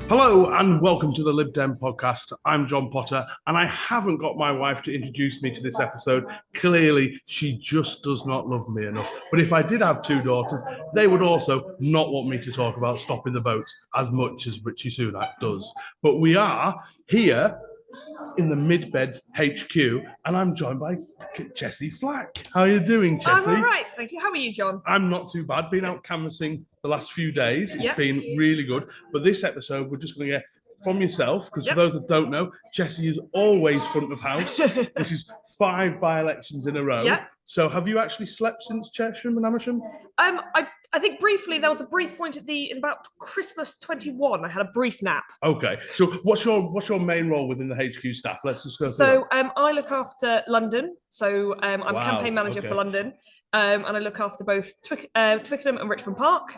Hello and welcome to the Lib Dem Podcast. I'm John Potter and I haven't got my wife to introduce me to this episode. Clearly, she just does not love me enough. But if I did have two daughters, they would also not want me to talk about stopping the boats as much as Richie Sunak does. But we are here in the Mid-Beds HQ and I'm joined by Chessie Flack. How are you doing, Chessie? I'm all right, thank you. How are you, John? I'm not too bad. Been out canvassing the last few days. It's been really good. But this episode, we're just going to get from yourself, because for those that don't know, Chessie is always front of house. This is 5 by-elections in a row. So have you actually slept since Chesham and Amersham? I think briefly, there was a brief point in about Christmas 21. I had a brief nap. Okay. So what's your main role within the HQ staff? Let's just go through So I look after London. So I'm campaign manager for London. And I look after both Twickenham and Richmond Park.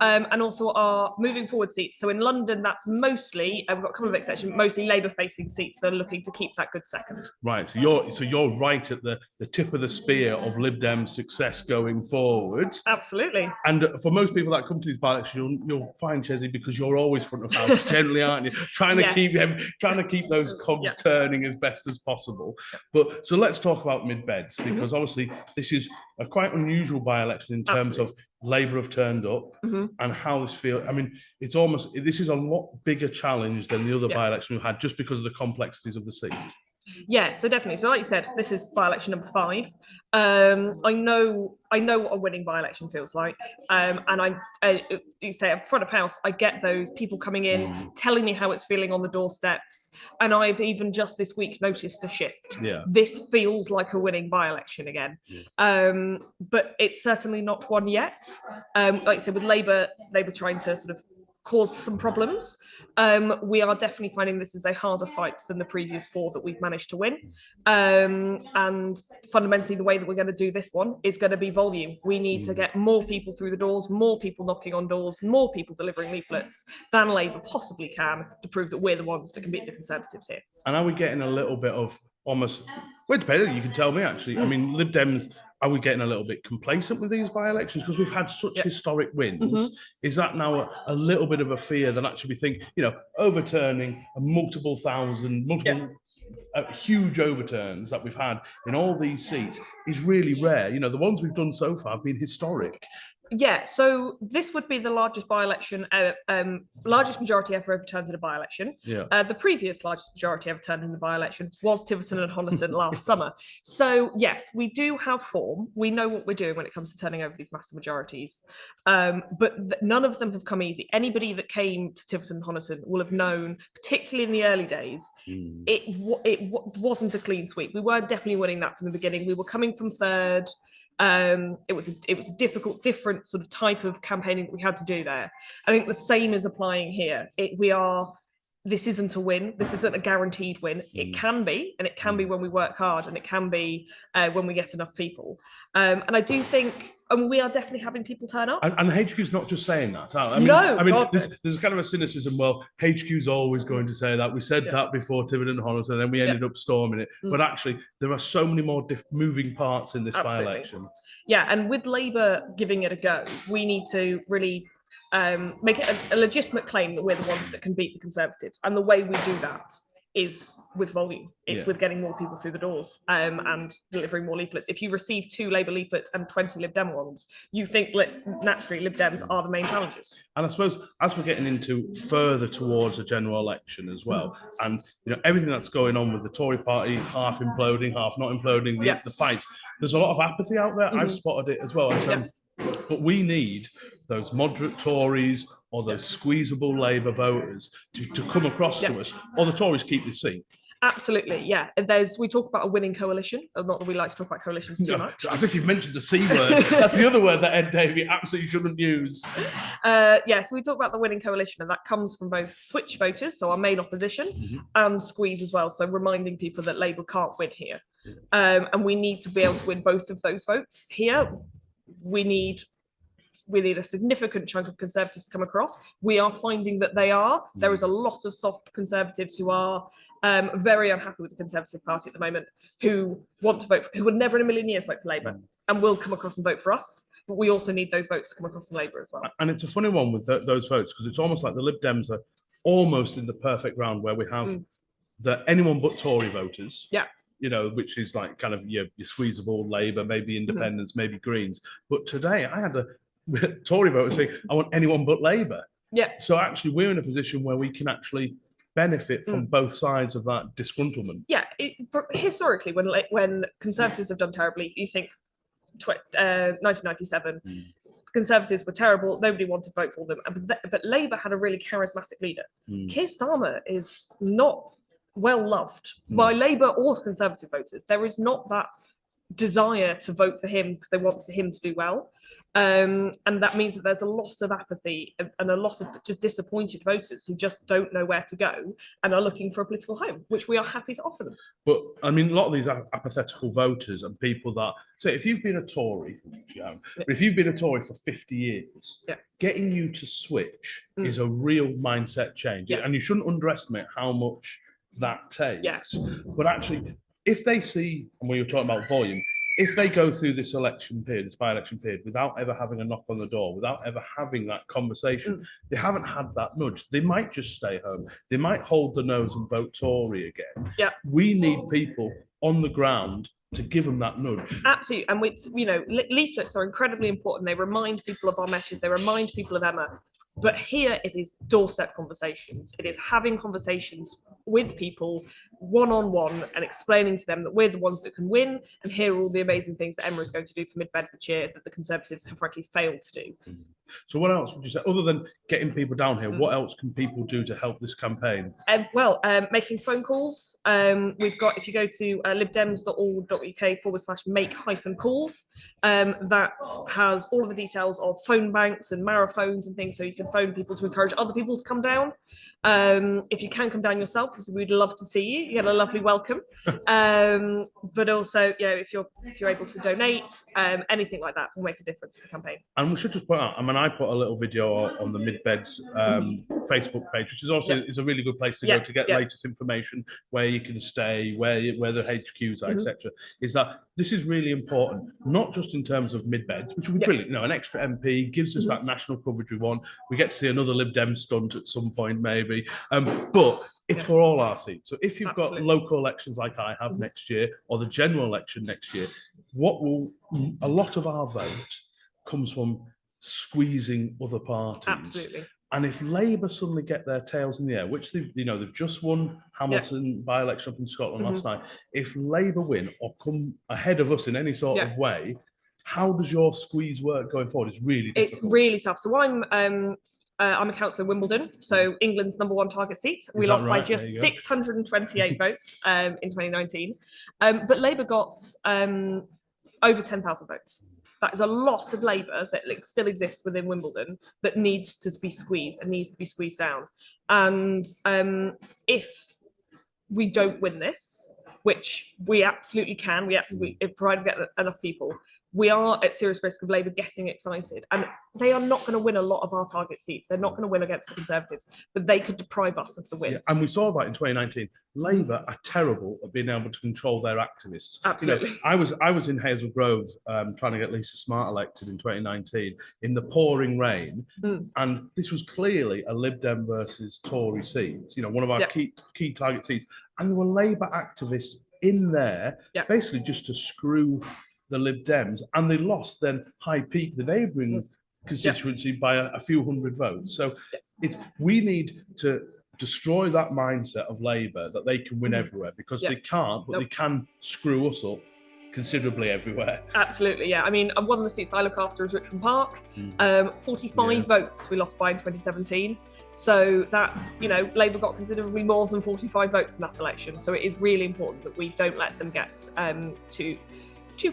And also our moving forward seats. So in London, that's mostly, we've got a couple of exceptions, mostly Labour-facing seats that are looking to keep that good second. Right. So you're right at the tip of the spear of Lib Dem's success going forward. Absolutely. And for most people that come to these by-elections, you'll find, Chessie, because you're always front of house, generally, aren't you? Trying to keep those cogs turning as best as possible. But so let's talk about Mid-Beds, because obviously this is a quite unusual by-election in terms of Labour have turned up and how this feels. I mean, this is a lot bigger challenge than the other by-election we've had, just because of the complexities of the seat. Yeah, so definitely. So like you said, this is by-election number 5. I know what a winning by-election feels like. And you say at front of house, I get those people coming in, telling me how it's feeling on the doorsteps. And I've even just this week noticed a shift. This feels like a winning by-election again. But it's certainly not one yet. Like I said, with Labour trying to sort of cause some problems. We are definitely finding this is a harder fight than the previous 4 that we've managed to win. And fundamentally, the way that we're going to do this one is going to be volume. We need to get more people through the doors, more people knocking on doors, more people delivering leaflets than Labour possibly can, to prove that we're the ones that can beat the Conservatives here. And are we getting a little bit of almost, well, it depends, you can tell me actually. I mean, Lib Dems, are we getting a little bit complacent with these by-elections because we've had such historic wins? Is that now a little bit of a fear that actually we think, overturning a multiple huge overturns that we've had in all these seats is really rare? The ones we've done so far have been historic. Yeah, so this would be the largest by-election, largest majority ever overturned in a by-election. The previous largest majority ever turned in the by-election was Tiverton and Honiton last summer. So yes, we do have form. We know what we're doing when it comes to turning over these massive majorities. But none of them have come easy. Anybody that came to Tiverton and Honiton will have known, particularly in the early days, it wasn't a clean sweep. We were definitely winning that from the beginning. We were coming from third. It was a different sort of type of campaigning that we had to do there. I think the same is applying here. This isn't a win. This isn't a guaranteed win. It can be, and it can be when we work hard, and it can be when we get enough people. And I do think, we are definitely having people turn up. And HQ's not just saying that. There's kind of a cynicism. Well, HQ's always going to say that. We said that before Tiverton and Honiton, and then we ended up storming it. But actually, there are so many more moving parts in this by-election. Yeah, and with Labour giving it a go, we need to really make it a legitimate claim that we're the ones that can beat the Conservatives. And the way we do that is with volume. It's with getting more people through the doors and delivering more leaflets. If you receive 2 Labour leaflets and 20 Lib Dem ones, you think naturally Lib Dems are the main challenges. And I suppose as we're getting into further towards a general election as well, and everything that's going on with the Tory party, half imploding, half not imploding, the fight, there's a lot of apathy out there. I've spotted it as well. But we need those moderate Tories or those squeezable Labour voters to come across to us, or the Tories keep the seat. Absolutely, yeah. We talk about a winning coalition. Not that we like to talk about coalitions too much. As if you've mentioned the C word. That's the other word that Ed Davey absolutely shouldn't use. So we talk about the winning coalition, and that comes from both switch voters, so our main opposition, and squeeze as well, so reminding people that Labour can't win here. And we need to be able to win both of those votes here. We need a significant chunk of Conservatives to come across. We are finding that they are. There is a lot of soft Conservatives who are very unhappy with the Conservative Party at the moment, who want to vote, who would never in a million years vote for Labour, and will come across and vote for us. But we also need those votes to come across from Labour as well. And it's a funny one with those votes, because it's almost like the Lib Dems are almost in the perfect round where we have the anyone but Tory voters. Yeah. Which is like kind of your squeezable Labour, maybe Independents, maybe Greens. But today I had a Tory voter say, I want anyone but Labour. Yeah. So actually we're in a position where we can actually benefit from both sides of that disgruntlement. Yeah. Historically, when Conservatives have done terribly, you think 1997, Conservatives were terrible. Nobody wanted to vote for them. But Labour had a really charismatic leader. Keir Starmer is not well loved by Labour or Conservative voters. There is not that desire to vote for him because they want him to do well. And that means that there's a lot of apathy and a lot of just disappointed voters who just don't know where to go and are looking for a political home, which we are happy to offer them. But I mean, a lot of these apathetical voters and people that say, if you've been a Tory, but if you've been a Tory for 50 years, getting you to switch is a real mindset change. And you shouldn't underestimate how much that takes. But actually, if they see, and when you're talking about volume, if they go through this election period, this by-election period, without ever having a knock on the door, without ever having that conversation, they haven't had that nudge. They might just stay home. They might hold the nose and vote Tory again. Yeah. We need people on the ground to give them that nudge. Absolutely. And leaflets are incredibly important. They remind people of our message. They remind people of Emma. But here it is doorstep conversations. It is having conversations with people one-on-one and explaining to them that we're the ones that can win, and here are all the amazing things that Emma is going to do for Mid Bedfordshire that the Conservatives have frankly failed to do. So what else would you say, other than getting people down here, what else can people do to help this campaign? Making phone calls. We've got, if you go to libdems.org.uk/make-calls, that has all of the details of phone banks and Mara phones and things, so you can phone people to encourage other people to come down. If you can come down yourself, because we'd love to see you. You get a lovely welcome. But also, if you're able to donate, anything like that will make a difference to the campaign. And we should just point out, I mean, I put a little video on the Mid-Beds Facebook page, which is also is a really good place to go to get latest information, where you can stay, where the HQs are, etc. Is that this is really important, not just in terms of Mid-Beds, which would be brilliant. An extra MP gives us that national coverage we want. We get to see another Lib Dem stunt at some point, maybe. But it's for all our seats. So if you've got local elections like I have next year, or the general election next year, a lot of our vote comes from squeezing other parties. Absolutely. And if Labour suddenly get their tails in the air, which they've just won Hamilton by-election up in Scotland last night, if Labour win or come ahead of us in any sort of way, how does your squeeze work going forward? It's really difficult. It's really tough. So I'm a councillor in Wimbledon, so England's #1 target seat. We lost by just 628 votes in 2019. But Labour got over 10,000 votes. That is a lot of Labour that still exists within Wimbledon that needs to be squeezed and needs to be squeezed down. And if we don't win this, which we absolutely can, provided we get enough people, we are at serious risk of Labour getting excited. And they are not going to win a lot of our target seats. They're not going to win against the Conservatives, but they could deprive us of the win. Yeah, and we saw that in 2019. Labour are terrible at being able to control their activists. Absolutely. I was in Hazel Grove trying to get Lisa Smart elected in 2019 in the pouring rain. And this was clearly a Lib Dem versus Tory seat, one of our key target seats. And there were Labour activists in there basically just to screw the Lib Dems, and they lost then High Peak, the neighbouring constituency, by a few hundred votes. So we need to destroy that mindset of Labour that they can win everywhere, because they can't, but they can screw us up considerably everywhere. Absolutely, yeah. I mean, one of the seats I look after is Richmond Park. 45 votes we lost by in 2017. So that's, Labour got considerably more than 45 votes in that election. So it is really important that we don't let them get too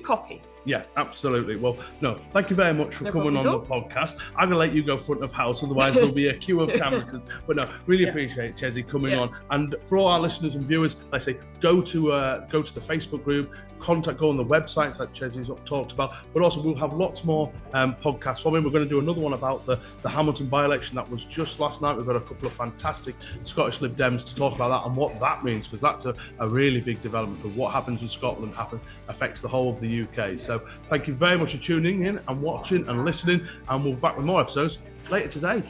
cocky. Yeah, absolutely. Well, no, thank you very much for coming on the podcast. I'm going to let you go front of house, otherwise there'll be a queue of canvassers. But no, really appreciate Chessie coming on. And for all our listeners and viewers, I say go to the Facebook group, go on the websites that Chessie's talked about, but also we'll have lots more podcasts from him. We're going to do another one about the Hamilton by-election that was just last night. We've got a couple of fantastic Scottish Lib Dems to talk about that and what that means, because that's a really big development of what happens in Scotland affects the whole of the UK. So thank you very much for tuning in and watching and listening, and we'll be back with more episodes later today.